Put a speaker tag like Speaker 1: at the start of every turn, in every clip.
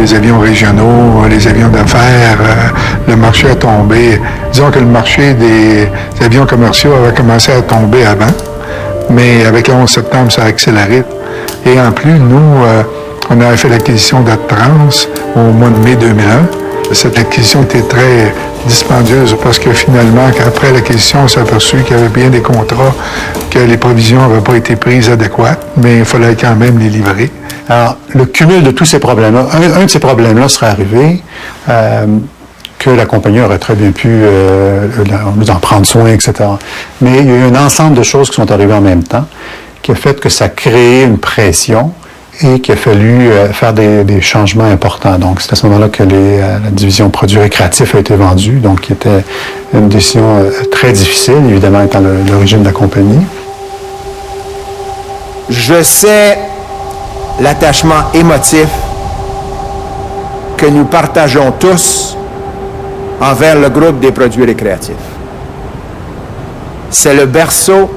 Speaker 1: les avions régionaux, les avions d'affaires, le marché a tombé. Disons que le marché des avions commerciaux avait commencé à tomber avant, mais avec le 11 septembre, ça a accéléré. Et en plus, nous, on avait fait l'acquisition d'Attrans au mois de mai 2001. Cette acquisition était très dispendieuse parce que finalement, après l'acquisition, on s'est aperçu qu'il y avait bien des contrats, que les provisions n'avaient pas été prises adéquates, mais il fallait quand même les livrer.
Speaker 2: Alors, le cumul de tous ces problèmes-là, un de ces problèmes-là serait arrivé que la compagnie aurait très bien pu en prendre soin, etc. Mais il y a eu un ensemble de choses qui sont arrivées en même temps qui a fait que ça a créé une pression et qu'il a fallu faire des changements importants. Donc, c'est à ce moment-là que la division produits récréatifs a été vendue, donc qui était une décision très difficile, évidemment, étant l'origine de la compagnie.
Speaker 3: Je sais l'attachement émotif que nous partageons tous envers le groupe des produits récréatifs. C'est le berceau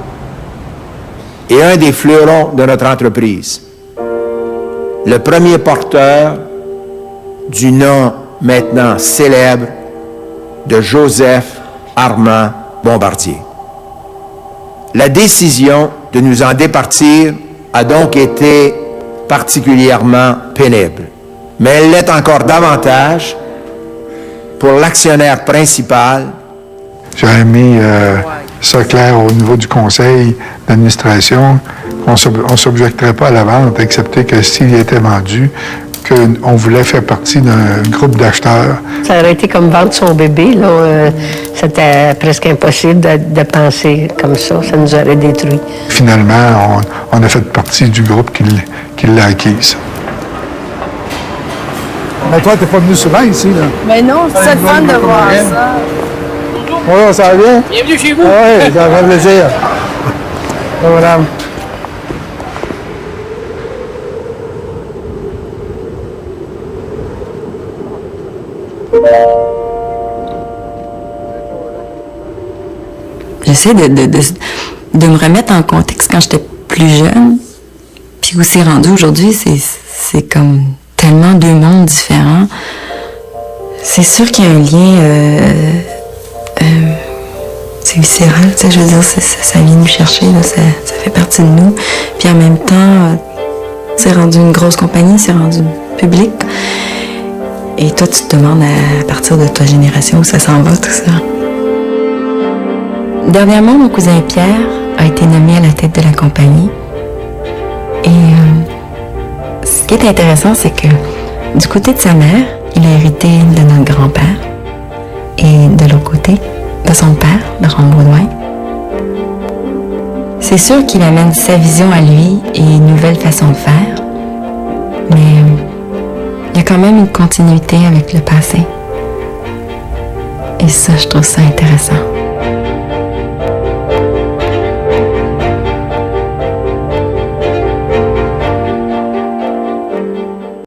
Speaker 3: et un des fleurons de notre entreprise. Le premier porteur du nom maintenant célèbre de Joseph Armand Bombardier. La décision de nous en départir a donc été particulièrement pénible, mais elle l'est encore davantage pour l'actionnaire principal.
Speaker 1: J'avais mis ça clair au niveau du conseil d'administration. On ne s'objecterait pas à la vente, excepté que s'il était vendu, qu'on voulait faire partie d'un groupe d'acheteurs.
Speaker 4: Ça aurait été comme vendre son bébé, là. C'était presque impossible de penser comme ça. Ça nous aurait détruit.
Speaker 1: Finalement, on a fait partie du groupe qui l'a acquise.
Speaker 5: Mais toi, t'es pas venu souvent ici, là?
Speaker 6: Mais non, c'est le fun de voir ça.
Speaker 5: Bonjour, ça va bien?
Speaker 6: Bienvenue chez vous.
Speaker 5: Oui, ça fait plaisir. Bonjour, madame.
Speaker 7: J'essaie de me remettre en contexte quand j'étais plus jeune. Puis où c'est rendu aujourd'hui, c'est comme tellement deux mondes différents. C'est sûr qu'il y a un lien, c'est viscéral, tu sais, je veux dire, ça vient nous chercher, là, ça fait partie de nous. Puis en même temps, c'est rendu une grosse compagnie, c'est rendu public. Et toi, tu te demandes à partir de ta génération où ça s'en va, tout ça. Dernièrement, mon cousin Pierre a été nommé à la tête de la compagnie. Et ce qui est intéressant, c'est que du côté de sa mère, il a hérité de notre grand-père. Et de l'autre côté, de son père, Laurent Baudouin. C'est sûr qu'il amène sa vision à lui et une nouvelle façon de faire. Mais il y a quand même une continuité avec le passé. Et ça, je trouve ça intéressant.